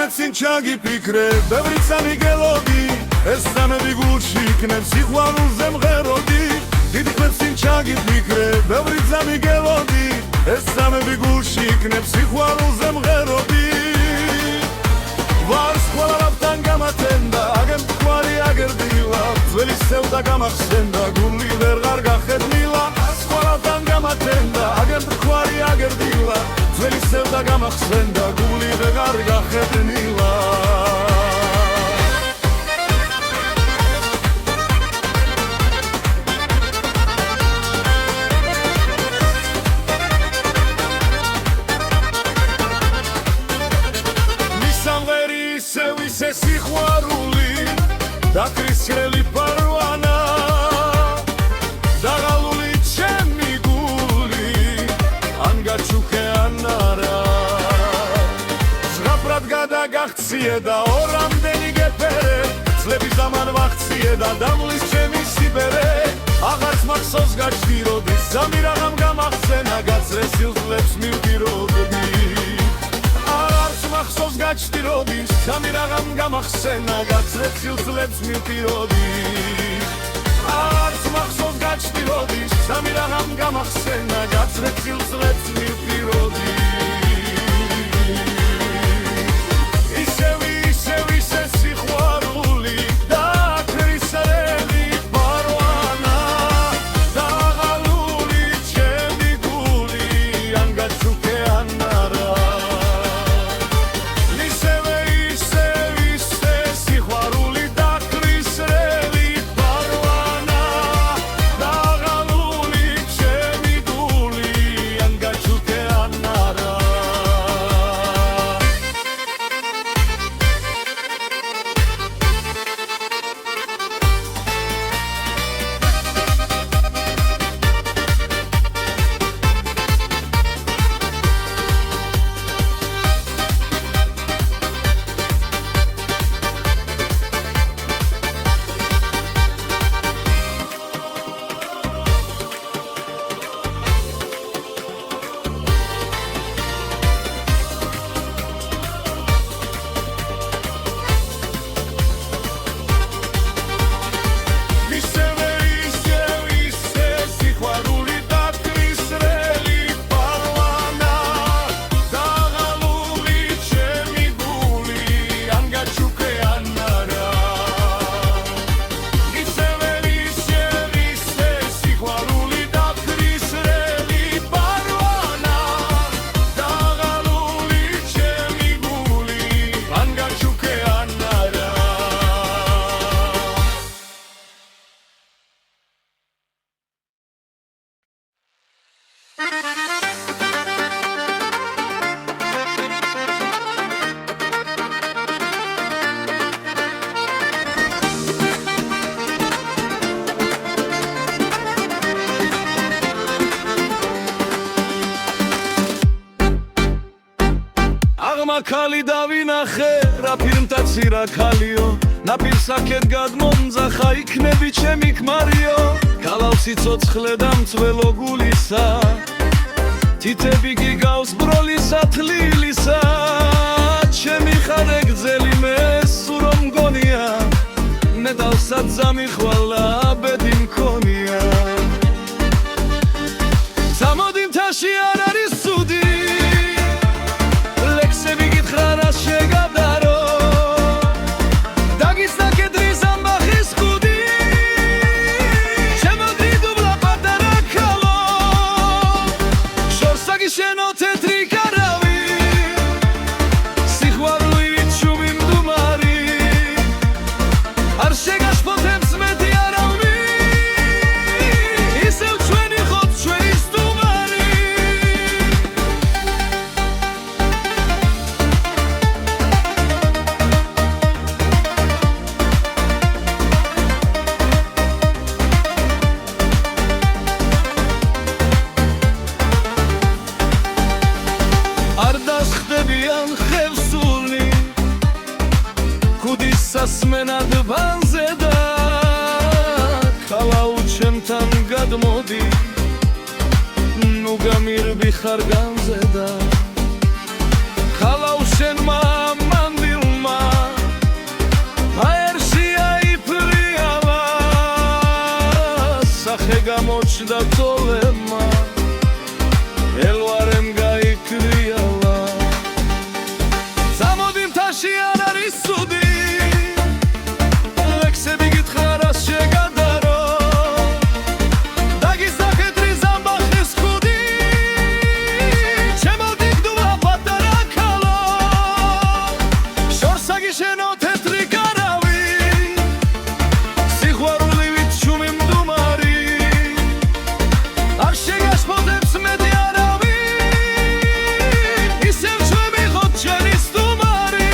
მეცინ ჩაგიფიქრე ბევრი სამიგელოდი ეს სამები გულში იქნებ სიყვარულზე მღეროდი დიდი მეცინ ჩაგიფიქრე ბევრი სამიგელოდი ეს სამები გულში იქნებ სიყვარულზე მღეროდი ვარს ყველაფერთან გამათენდა აგერ თქვარი აგერ დილა ძველი სევდა გამახსენდა გული ვეღარ გახერნილა ყველაფერთან გამათენდა აგერ თქვარი აგერ დილა ძველი სევდა გამახსენდა გული ვეღარ გახერნილა სიყვარული დაკრისრელი პარვანა დაღალული ჩემი გული ან გაჩუქე ან არა ზღაპრად გადაგახციე და ორამდენი გეფერე წლების ამან ვახციე და დამლის ჩემი სიბერე აღარც მახსოვს გაჩდიროდი სამი რაღამ გამახსენა გაცრე სილძლებს მივდიროდი მახსოვს გაჩდიროდი სამი რაღამ გამახსენა გაცრე სილძლებს მივდიროდი არც მახსოვს გაჩდიროდი სამი რაღამ გამახსენა გაცრე სილძლებს მივდიროდი ისე სიყვარული დაკრისრელი პარვანა დაღალული ჩემი გული ან გაჩუქე ან არა მაგალი დავინახე რა ფილმთაცი რა ქალიო ნაპირსაკეთ გადმომძახა იქნები ჩემი ქმარიო გალავს სიცოცხლე და მწველო გულისა თითები გიგავს ბროლისა თლილისა ჩემი ხარ ეგზელი მე სურო მგონია მედალსაც ზამიხვალა ბედი მქონია სამოდი მთაში არ არის სუდი სასმენად ბანზე და ქალაუ ჩემთან გადმოდი ნუ გამირბი ხარ განზე და ქალაუ შენმა მანდილ გაჩნდა ბრძოლება ელვარემ გაიქრიალა სამოდი მთაში არ არის ცუდი ლექსები გითხრა რას შეგადარო დაგისახეთრი ზამბახის ხუდი ჩემო დიგდულა პატარა ქალო შორს აგიშენო თეთრი გარავი სიყვარულივით შუმი მდუმარი არ შეგაშფოთებს მეტი არავი ისევ ჩვევიღოთ ჩვენი სტუმარი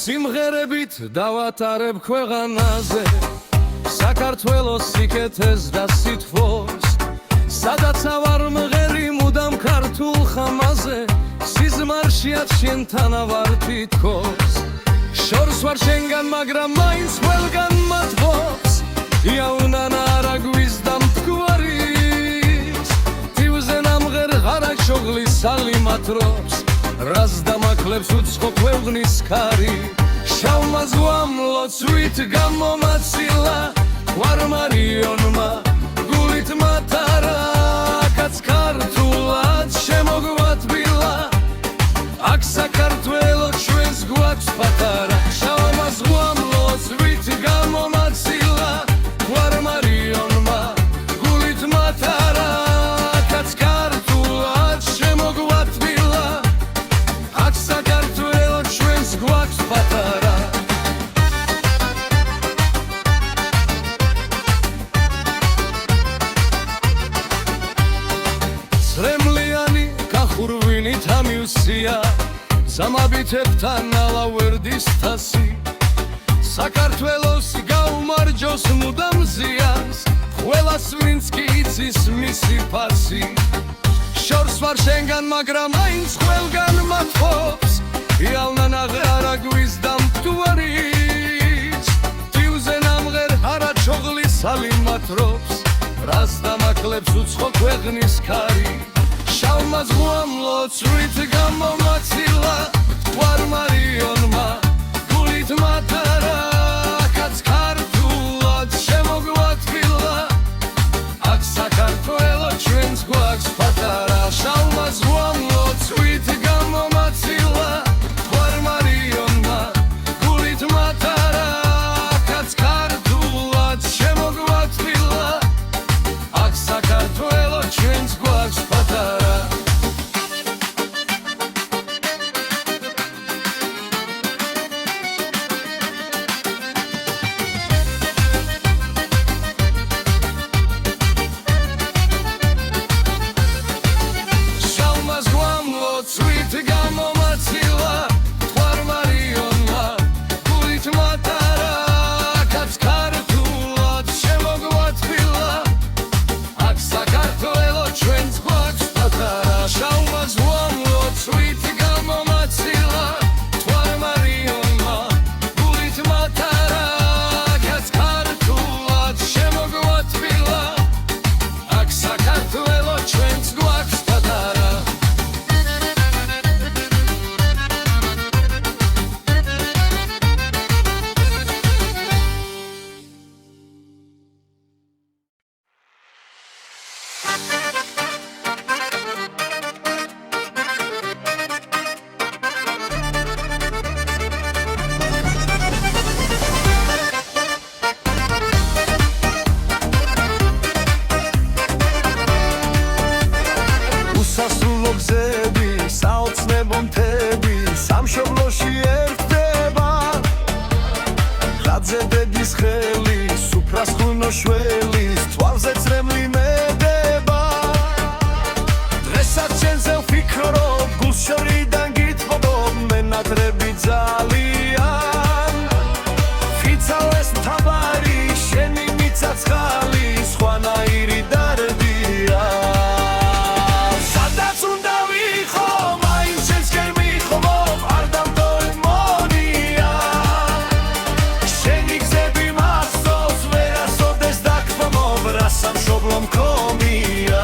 სიმღერებით დავატარებ ქვეყანაზე საქართველოს სიკეთეს და სითბოს სადაც ავარ მღერი მუდამ ქართულ ხამაზე სიზმარშიათ შენთან ავარ თითქოს შორს ვარ შენგან მაგრამ მაინც ყველგან მათბობს იავნან არა გვიზდა მტკვარის თივზე ნამღერ ღარაკ შოღლის ალიმათრობს რას დამაკლებს უცხო ქვეყნის ქარი შავმა ზღვამ ლოცვით გამომაცილა ვარმარიონმა გულით მათარა კაც ქართულად შემოგვათბილა აქ საქართველო ჩვენს გვაქვს პატარა შავმა ზღვამ ლოცვით გამომაცილა ვარმარიონმა გულით მათარა კაც ქართულად შემოგვათბილა აქ საქართველო ჩვენს გვაქვს პატარა სრემლიანი გახურვინით ამიუსია სამაბითებთან ალავერდის თასი საქართველოს გაუმარჯოს მუდამ ზიანს ყველას ვინც კი იცის მისი ფასი შორს ვარ შენგან მაგრამ მაინც ყველგან მათბობს იავნან აღარა გვიზდა მტკვარის თივზე ნამღერ არა ჩოღლის ალიმათრობს რას დამაკლებს უცხო ქვეყნის ქარი შავმა ზღვამ ლოცვით გამომაცილა ვარმარიონმა გულით მათარა კაც ქართულად შემოგვათბილა აქ საქართველო ჩვენს გვაქვს პატარა შავმა ზღვამ ლოცვით გამომაცილა ვარმარიონმა გულით მათარა კაც ქართულად შემოგვათბილა აქ საქართველო ჩვენს გვაქვს პატარა შავმა ზღვამ ლოცვით გამომაცილა ვარმარიონმა გულით მათარა კაც ქართულად შემოგვათბილა აქ საქართველო ჩვენს გვაქვს პატარა შავმა ზღვამ ლოცვით გამომაცილა ვარმარიონმა გულით მათარა კაც ქართულად შემოგვათბილა აქ საქართველო ჩვენს გვაქვს პატარა უსასრულო გზები საოცნებო მთები სამშობლოში ერთდება ხაძე დედის ხელი სუფრას ხვინო შველის თვალზე წრემლი მედება მშობლო მქონია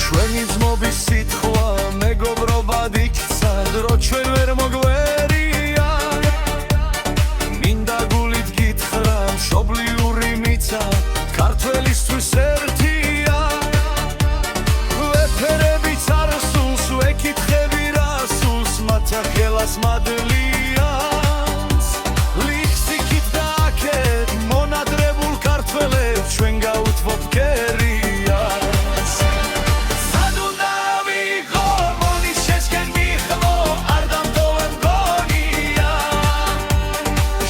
ჩვენი ძმობის სიტყვა მეგობრობად იქცა დრო ჩვენ ვერ მოგვერია მინდა გულით გითხრა მშობლიური მიცა ქართველისთვის ერთია ვეფერებიც არ სულს ვეკითხები რა სულს მათა ხელას მადლიანს ლიხსიქით და აქეთ მონადრებულ ქართველებს ჩვენ გაუთმობ კერიას სად უნდა ვიყო მონის შესკენ მიხმო არ დამტოვე მგონია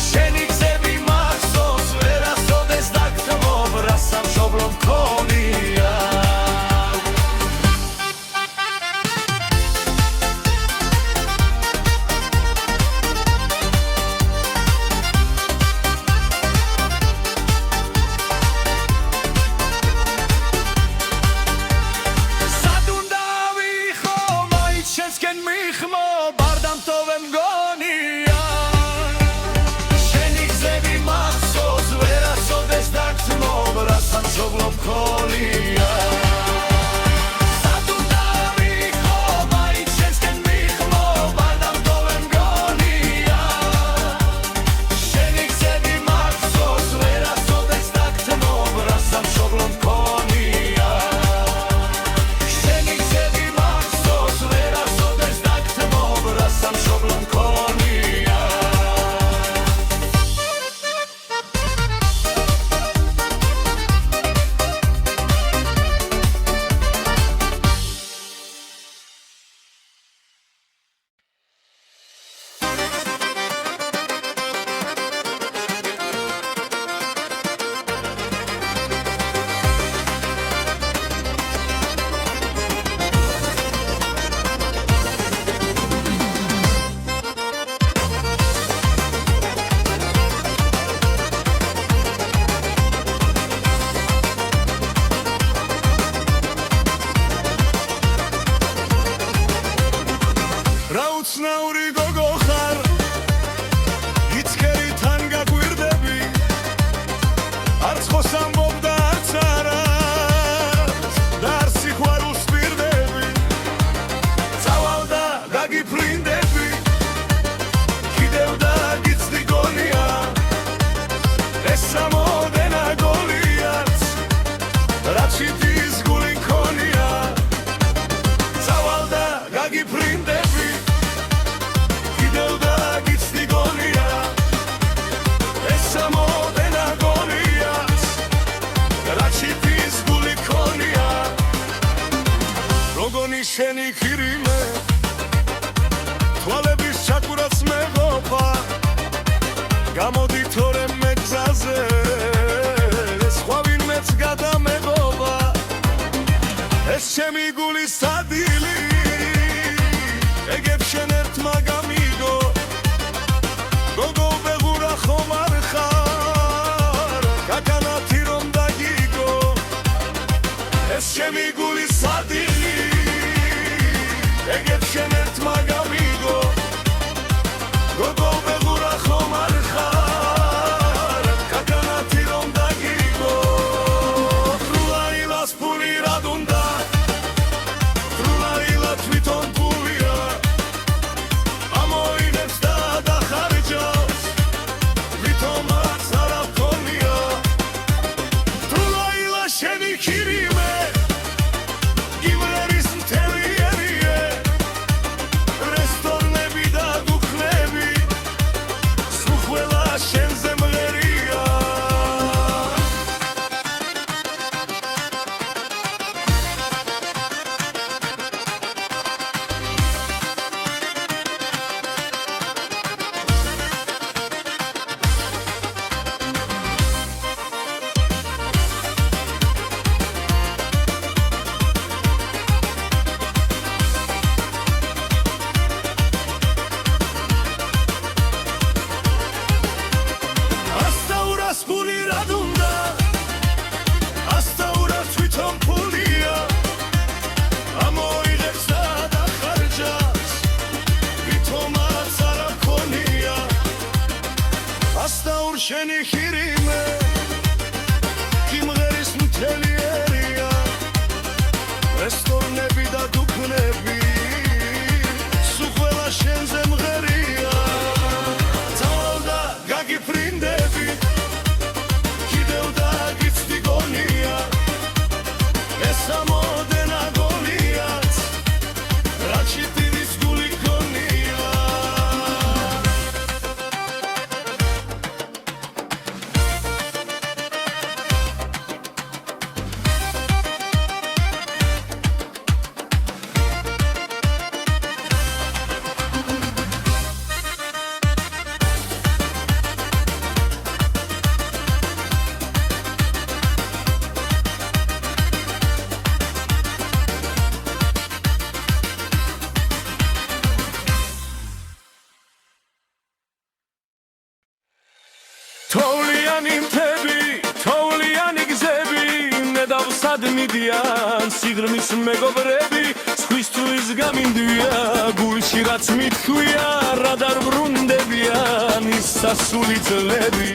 შენი გზები მახსოვს ვერასოდეს დაგთმობ რა სამშობლო მქონია სად უნდა ვიყო მაინც შესკენ მიხმო არ დამტოვე მგონია შენი გზები მახსოვს ვერასოდეს დაგთმობ რა სამშობლო მქონია სად უნდა ვიყო მაინც შესკენ მიხმო არ დამტოვე მგონია შენი გზები მახსოვს ვერასოდეს დაგთმობ რა სამშობლო მქონია შენი გზები მახსოვს ვერასოდეს დაგთმობ რა სამშობლო მქონია რა უცნაური გოგო ხარ იცქერითან გაგვირდები არც ხოს ამბობ და არც არას და არც სიყვარულს პირდები წავალ და გაგიფრინდები კიდევ და გიცდი გონია ეს სამოდენა გოლიაც რაც იტის გული მქონია წავალ და გაგიფრინდები კიდევ და გიცდი გონია ეს სამოდენა გოლიაც რაც იტის გული მქონია როგონი შენი ქირიმე თვალების ჩაკურაც მეღობა გამოდი თორემ მე გზაზე სხვა ვინმეც გადამეღობა ეს ჩემი გულის სადილი ეგებ შენ ერთმა გამიგო გოგო ბეღურა ხომ არ ხარ გაგანათი რომ დაგიგო ეს ჩემი გულის სადილი ეგებ შენ ერთმა გამიგო გოგო ბეღურა ხომ არ ხარ გაგანათი რომ დაგიგო ხრულაილას ფული რად უნდა ხრულაილა თვითონ ფულია შენი ხირიმე იმღერის მთელი ერია რესტორნები და დუქნები სულ ყველა შენზე მღერია ძალავდა გაგიფრინდები კიდევ დაგიცდი გონია ეს ამოდენ აგონიაც რაჩი ტირის გული გონია თოვლიანი მთები, თოვლიანი გზები, ნედავსად მიდიან სიღრმის მეგობრები, სხვისთვის გამინდვია, გულში რაც მithქვია, რა დარბრუნდებიან ის სასული წლები.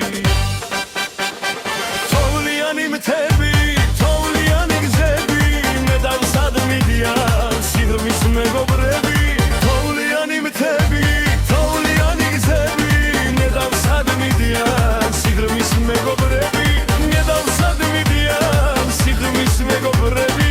თოვლიანი მთები, თოვლიანი გზები, ნედავსად მიდიან სიღრმის მეგობრები, თოვლიანი მთები, თოვლიანი გზები, ნედავსად მიდიან სიღრმის მეგობრები, ნედავსად მიდიან სიღრმის მეგობრები.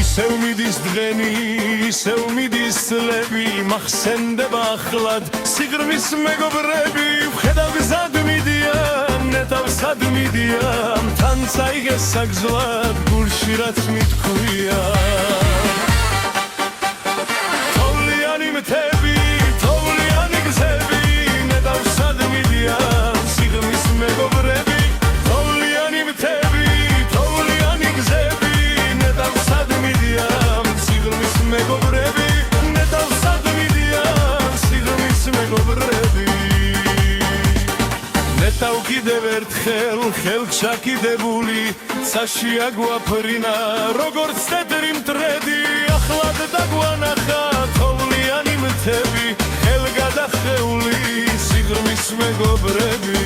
ისევ მიდის დღენი, ისევ მიდის წლები, მახსენდება ახლად სიღრმის მეგობრები, ვხედავ გზად მიდიან, ნედავსად მიდიან, თან წაიგეს საგზლად, გულში რაც მithქვია. თოვლიანი მთები, თოვლიანი გზები, ნედავსად მიდიან სიღრმის მეგობრები, თოვლიანი მთები, თოვლიანი გზები, ნედავსად მიდიან სიღრმის მეგობრები, ნედავსად მიდიან სიღრმის მეგობრები. ნეტავ კიდევ ერთხელ ხელჩაკიდებული ცაშია გვაფრინა როგორც თეთრი მტრედი ახლად დაგვანახა თოვლიანი მთები ხელგადახეული სიღრმის მეგობრები.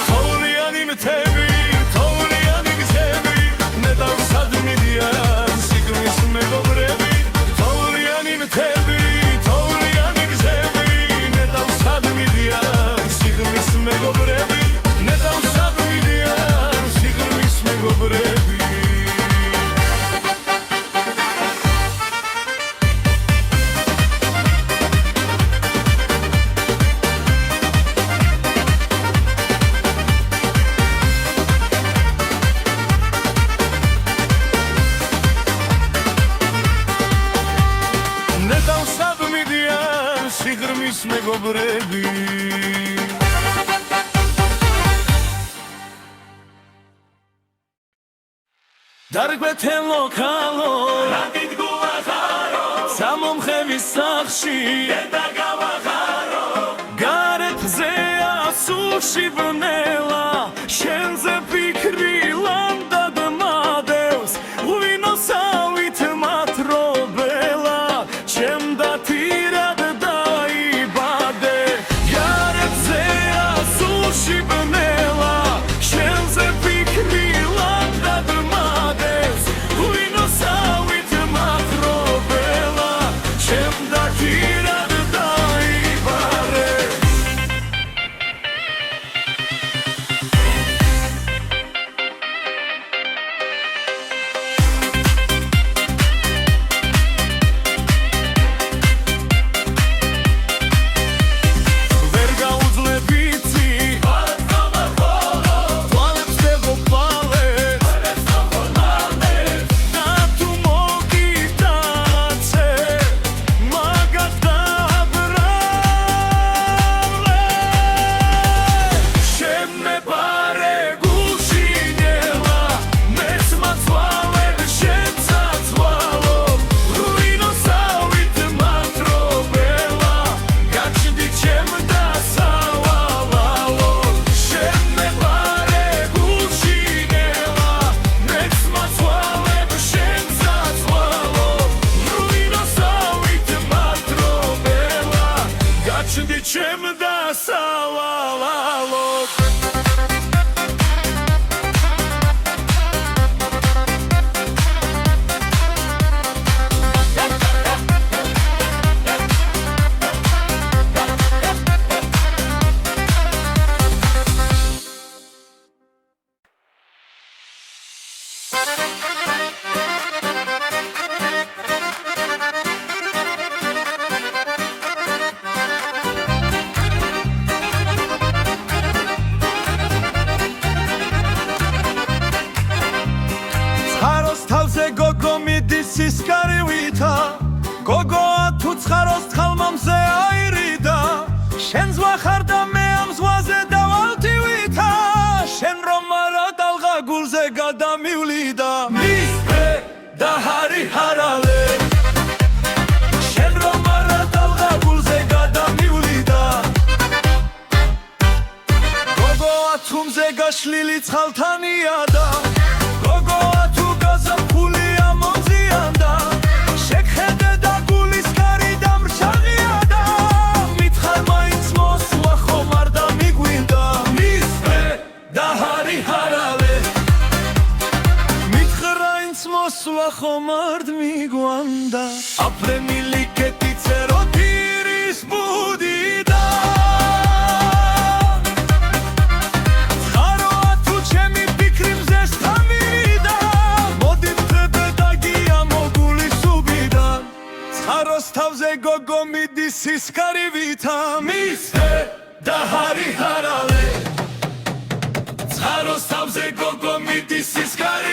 თოვლიანი მთები, თოვლიანი გზები, ნედავსად მიდიან სიღრმის მეგობრები, თოვლიანი მთები, თოვლიანი გზები, ნედავსად მიდიან სიღრმის მეგობრები, ნედავსად მიდიან სიღრმის მეგობრები. ნედავსად მიდიან სიღრმის მეგობრები. დარგვეთელო ქალო, რაკით გულახარო, სამომხევის სახში დედა გავახარო, გარეთზე ასულში ვნელა, შენზე ფიქრი ლანდად მადევს, ღვინოსავით მათრობელა, ჩემ დათირად დაიბადე, გარეთზე ასულში ვნელა, შენზე ფიქრი ლანდად მადევს, ღვინოსავით მათრობელა, ჩემ დათირად დაიბადე. ვერ გაუძლებ იცი თუმზე გაშლილი ცხალთანია და გოგოა თუ გაზაფხულია მომზიანდა შეგხედე და გულის კარი დამრჩაღია და მითხარ მაინც მოსვლა ხომ არ დამიგვინდა მისვე და ჰარი ჰარალე მითხრა მაინც მოსვლა ხომ არ მიგვანდა აფრენილი კეტიცე როთირის ბუდი და ცხაროა თუ ჩემი ფიქრი მზეს თამირიდა მოდი ვთრებე და გიამოგული სუბიდან ცხაროს თავზე გოგო მიდის სისქარივითა მისვე და ჰარი ჰარალე ცხაროს თავზე გოგო მიდის სისქარივითა